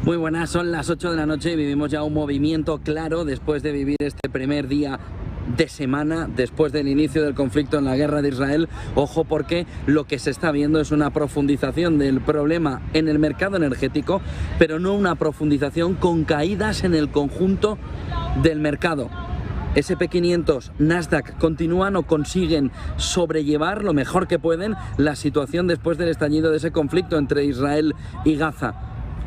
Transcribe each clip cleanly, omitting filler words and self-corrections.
Muy buenas, son las 8 de la noche y vivimos ya un movimiento claro después de vivir este primer día de semana después del inicio del conflicto en la guerra de Israel. Ojo, porque lo que se está viendo es una profundización del problema en el mercado energético, pero no una profundización con caídas en el conjunto del mercado. SP500, Nasdaq continúan o consiguen sobrellevar lo mejor que pueden la situación después del estallido de ese conflicto entre Israel y Gaza.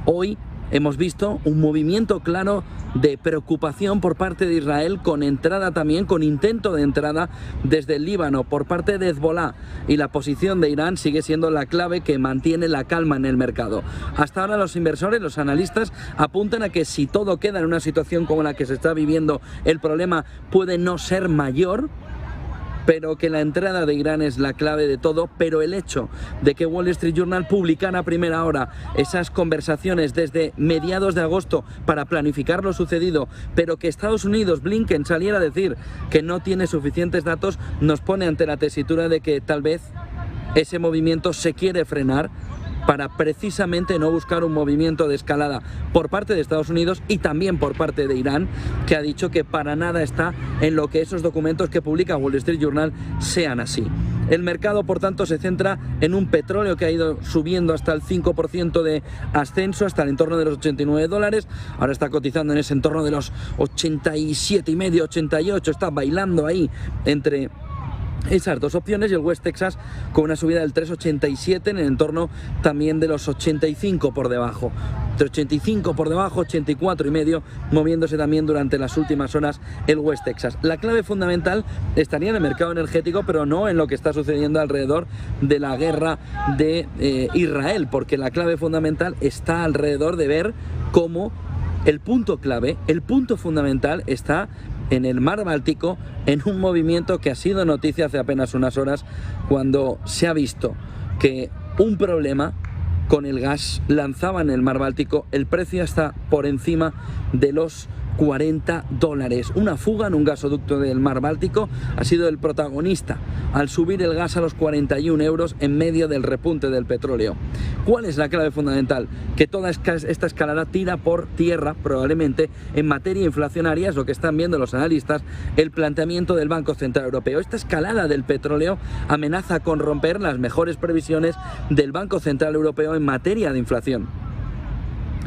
Hoy hemos visto un movimiento claro de preocupación por parte de Israel, con entrada también, con intento de entrada desde el Líbano por parte de Hezbollah, y la posición de Irán sigue siendo la clave que mantiene la calma en el mercado. Hasta ahora los inversores, los analistas, apuntan a que si todo queda en una situación como la que se está viviendo, el problema puede no ser mayor, pero que la entrada de Irán es la clave de todo. Pero el hecho de que Wall Street Journal publicara a primera hora esas conversaciones desde mediados de agosto para planificar lo sucedido, pero que Estados Unidos, Blinken, saliera a decir que no tiene suficientes datos, nos pone ante la tesitura de que tal vez ese movimiento se quiere frenar para precisamente no buscar un movimiento de escalada por parte de Estados Unidos y también por parte de Irán, que ha dicho que para nada está en lo que esos documentos que publica Wall Street Journal sean así. El mercado, por tanto, se centra en un petróleo que ha ido subiendo hasta el 5% de ascenso, hasta el entorno de los $89. Ahora está cotizando en ese entorno de los 87,5, 88, está bailando ahí entre esas dos opciones, y el West Texas con una subida del 3,87 en el entorno también de los 85 por debajo. De 85 por debajo, 84,5, moviéndose también durante las últimas horas el West Texas. La clave fundamental estaría en el mercado energético, pero no en lo que está sucediendo alrededor de la guerra de Israel, porque la clave fundamental está alrededor de ver cómo el punto clave, el punto fundamental está en el mar Báltico, en un movimiento que ha sido noticia hace apenas unas horas, cuando se ha visto que un problema con el gas lanzaba en el mar Báltico el precio está por encima de los $40. Una fuga en un gasoducto del mar Báltico ha sido el protagonista al subir el gas a los 41 euros en medio del repunte del petróleo. ¿Cuál es la clave fundamental? Que toda esta escalada tira por tierra, probablemente, en materia inflacionaria. Es lo que están viendo los analistas, el planteamiento del Banco Central Europeo. Esta escalada del petróleo amenaza con romper las mejores previsiones del Banco Central Europeo en materia de inflación.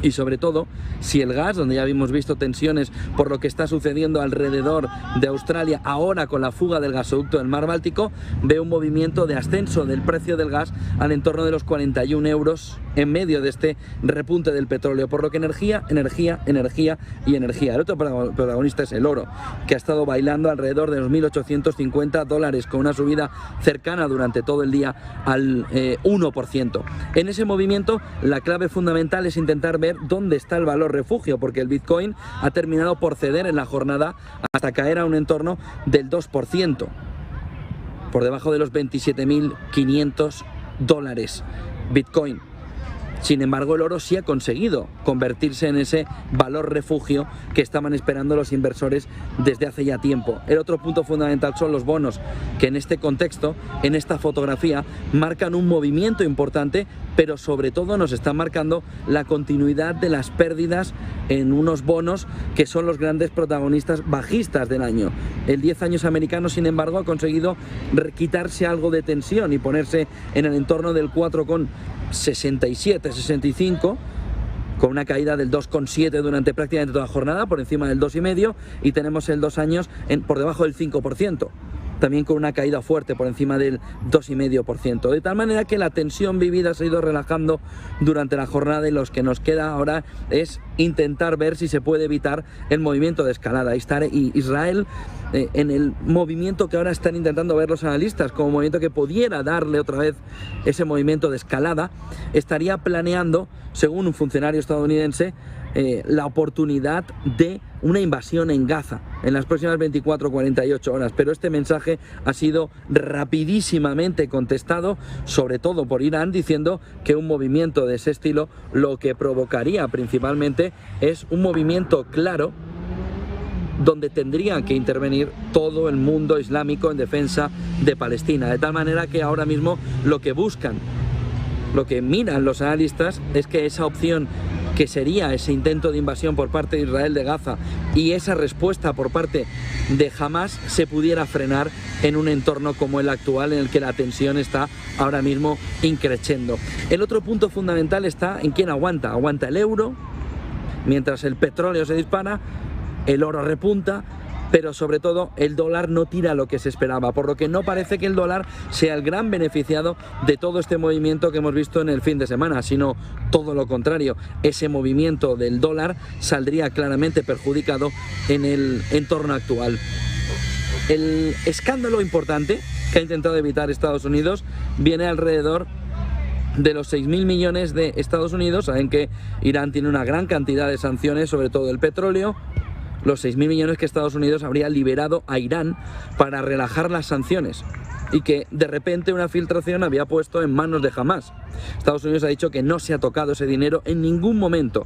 Y sobre todo, si el gas, donde ya habíamos visto tensiones por lo que está sucediendo alrededor de Australia, ahora con la fuga del gasoducto del mar Báltico, ve un movimiento de ascenso del precio del gas al entorno de los 41 euros en medio de este repunte del petróleo. Por lo que energía, energía, energía y energía. El otro protagonista es el oro, que ha estado bailando alrededor de los $1.850, con una subida cercana durante todo el día al 1%. En ese movimiento, la clave fundamental es intentar ver dónde está el valor refugio, porque el Bitcoin ha terminado por ceder en la jornada hasta caer a un entorno del 2%, por debajo de los $27.500 Bitcoin. Sin embargo, el oro sí ha conseguido convertirse en ese valor refugio que estaban esperando los inversores desde hace ya tiempo. El otro punto fundamental son los bonos, que en este contexto, en esta fotografía, marcan un movimiento importante, pero sobre todo nos están marcando la continuidad de las pérdidas en unos bonos que son los grandes protagonistas bajistas del año. El 10 años americano, sin embargo, ha conseguido quitarse algo de tensión y ponerse en el entorno del 4,67, 65, con una caída del 2,7 durante prácticamente toda la jornada, por encima del 2,5, y tenemos el 2 años por debajo del 5%. También con una caída fuerte por encima del 2,5%. De tal manera que la tensión vivida se ha ido relajando durante la jornada, y lo que nos queda ahora es intentar ver si se puede evitar el movimiento de escalada. Y Israel, en el movimiento que ahora están intentando ver los analistas como movimiento que pudiera darle otra vez ese movimiento de escalada, estaría planeando, según un funcionario estadounidense, la oportunidad de una invasión en Gaza en las próximas 24 o 48 horas. Pero este mensaje ha sido rapidísimamente contestado, sobre todo por Irán, diciendo que un movimiento de ese estilo lo que provocaría principalmente es un movimiento claro donde tendría que intervenir todo el mundo islámico en defensa de Palestina. De tal manera que ahora mismo lo que buscan, lo que miran los analistas, es que esa opción que sería ese intento de invasión por parte de Israel de Gaza y esa respuesta por parte de Hamás se pudiera frenar en un entorno como el actual, en el que la tensión está ahora mismo increciendo. El otro punto fundamental está en quién aguanta. Aguanta el euro, mientras el petróleo se dispara, el oro repunta, pero sobre todo el dólar no tira lo que se esperaba, por lo que no parece que el dólar sea el gran beneficiado de todo este movimiento que hemos visto en el fin de semana, sino todo lo contrario. Ese movimiento del dólar saldría claramente perjudicado en el entorno actual. El escándalo importante que ha intentado evitar Estados Unidos viene alrededor de los 6.000 millones de Estados Unidos. Saben que Irán tiene una gran cantidad de sanciones, sobre todo el petróleo. Los 6.000 millones que Estados Unidos habría liberado a Irán para relajar las sanciones y que de repente una filtración había puesto en manos de Hamás. Estados Unidos ha dicho que no se ha tocado ese dinero en ningún momento,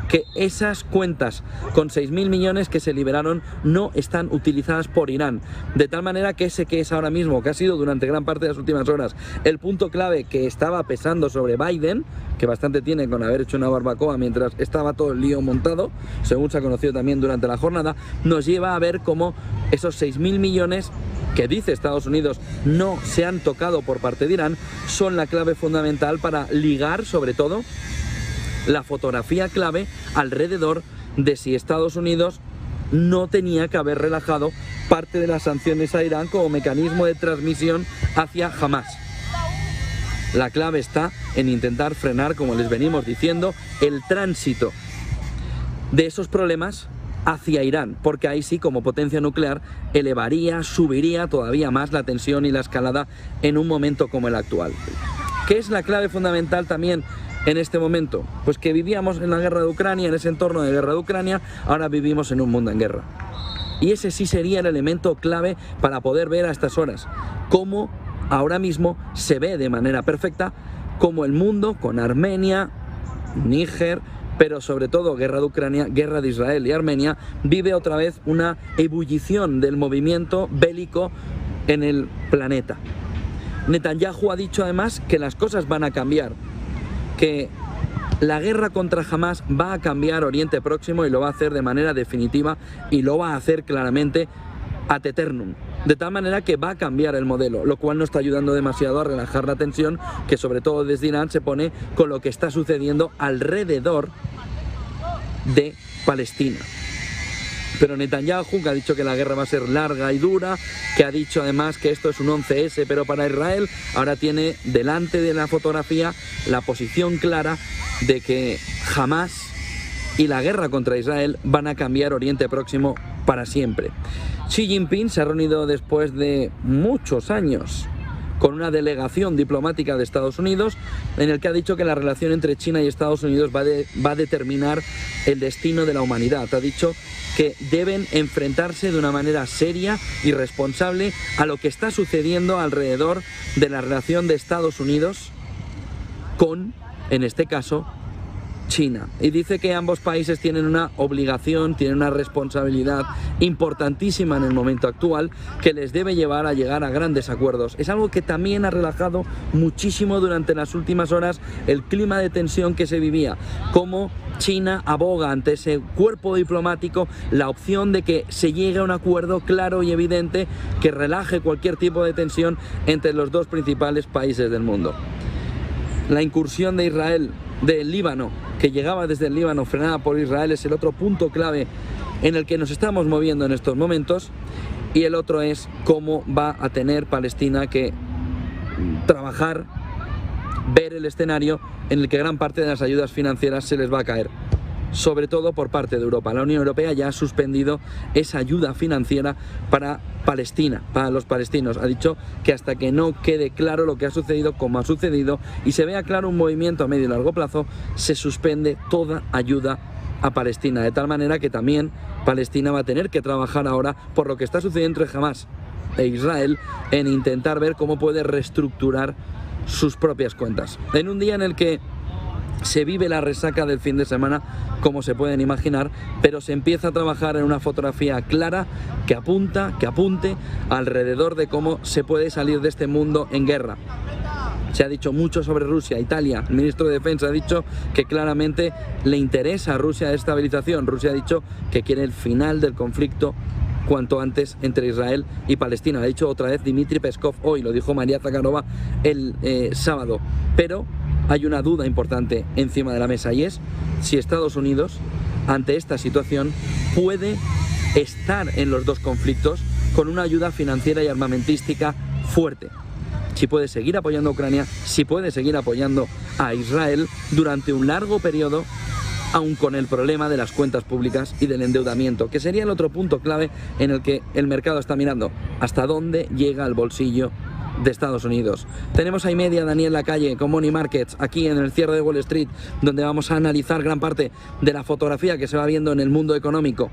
que esas cuentas con 6.000 millones que se liberaron no están utilizadas por Irán, de tal manera que ese que es ahora mismo, que ha sido durante gran parte de las últimas horas el punto clave que estaba pesando sobre Biden, que bastante tiene con haber hecho una barbacoa mientras estaba todo el lío montado, según se ha conocido también durante la jornada, nos lleva a ver cómo esos 6.000 millones que dice Estados Unidos no se han tocado por parte de Irán son la clave fundamental para ligar sobre todo la fotografía clave alrededor de si Estados Unidos no tenía que haber relajado parte de las sanciones a Irán como mecanismo de transmisión hacia Hamás. La clave está en intentar frenar, como les venimos diciendo, el tránsito de esos problemas hacia Irán, porque ahí sí, como potencia nuclear, subiría todavía más la tensión y la escalada en un momento como el actual. ¿Qué es la clave fundamental también en este momento? Pues que vivíamos en la guerra de Ucrania, en ese entorno de guerra de Ucrania, ahora vivimos en un mundo en guerra. Y ese sí sería el elemento clave para poder ver a estas horas cómo ahora mismo se ve de manera perfecta cómo el mundo, con Armenia, Níger, pero sobre todo guerra de Ucrania, guerra de Israel y Armenia, vive otra vez una ebullición del movimiento bélico en el planeta. Netanyahu ha dicho además que las cosas van a cambiar, que la guerra contra Hamás va a cambiar Oriente Próximo y lo va a hacer de manera definitiva y lo va a hacer claramente ad eternum, de tal manera que va a cambiar el modelo, lo cual no está ayudando demasiado a relajar la tensión que sobre todo desde Irán se pone con lo que está sucediendo alrededor de Palestina. Pero Netanyahu, que ha dicho que la guerra va a ser larga y dura, que ha dicho además que esto es un 11S, pero para Israel, ahora tiene delante de la fotografía la posición clara de que Hamás y la guerra contra Israel van a cambiar Oriente Próximo para siempre. Xi Jinping se ha reunido después de muchos años con una delegación diplomática de Estados Unidos, en el que ha dicho que la relación entre China y Estados Unidos va a determinar el destino de la humanidad. Ha dicho que deben enfrentarse de una manera seria y responsable a lo que está sucediendo alrededor de la relación de Estados Unidos con, en este caso, China. Y dice que ambos países tienen una obligación, tienen una responsabilidad importantísima en el momento actual que les debe llevar a llegar a grandes acuerdos. Es algo que también ha relajado muchísimo durante las últimas horas el clima de tensión que se vivía, como China aboga ante ese cuerpo diplomático la opción de que se llegue a un acuerdo claro y evidente que relaje cualquier tipo de tensión entre los dos principales países del mundo. La incursión de Israel del Líbano, que llegaba desde el Líbano frenada por Israel, es el otro punto clave en el que nos estamos moviendo en estos momentos, y el otro es cómo va a tener Palestina que trabajar, ver el escenario en el que gran parte de las ayudas financieras se les va a caer, sobre todo por parte de Europa. La Unión Europea ya ha suspendido esa ayuda financiera para Palestina, para los palestinos. Ha dicho que hasta que no quede claro lo que ha sucedido, cómo ha sucedido, y se vea claro un movimiento a medio y largo plazo, se suspende toda ayuda a Palestina, de tal manera que también Palestina va a tener que trabajar ahora por lo que está sucediendo entre Hamás e Israel en intentar ver cómo puede reestructurar sus propias cuentas. En un día en el que se vive la resaca del fin de semana, como se pueden imaginar, pero se empieza a trabajar en una fotografía clara que apunte alrededor de cómo se puede salir de este mundo en guerra. Se ha dicho mucho sobre Rusia. Italia, el ministro de Defensa ha dicho que claramente le interesa a Rusia estabilización. Rusia ha dicho que quiere el final del conflicto cuanto antes entre Israel y Palestina. Lo ha dicho otra vez Dmitry Peskov hoy, lo dijo María Zakharova el sábado. Pero hay una duda importante encima de la mesa y es si Estados Unidos, ante esta situación, puede estar en los dos conflictos con una ayuda financiera y armamentística fuerte. Si puede seguir apoyando a Ucrania, si puede seguir apoyando a Israel durante un largo periodo, aun con el problema de las cuentas públicas y del endeudamiento, que sería el otro punto clave en el que el mercado está mirando. ¿Hasta dónde llega el bolsillo de Estados Unidos? Tenemos a Imedia, Daniel Lacalle con Money Markets, aquí en el cierre de Wall Street, donde vamos a analizar gran parte de la fotografía que se va viendo en el mundo económico.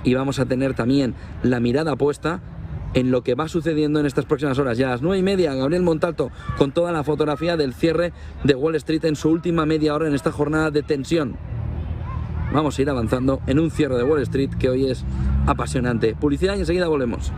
Y vamos a tener también la mirada puesta en lo que va sucediendo en estas próximas horas. Ya a las 9:30, Gabriel Montalto con toda la fotografía del cierre de Wall Street en su última media hora en esta jornada de tensión. Vamos a ir avanzando en un cierre de Wall Street que hoy es apasionante. Publicidad y enseguida volvemos.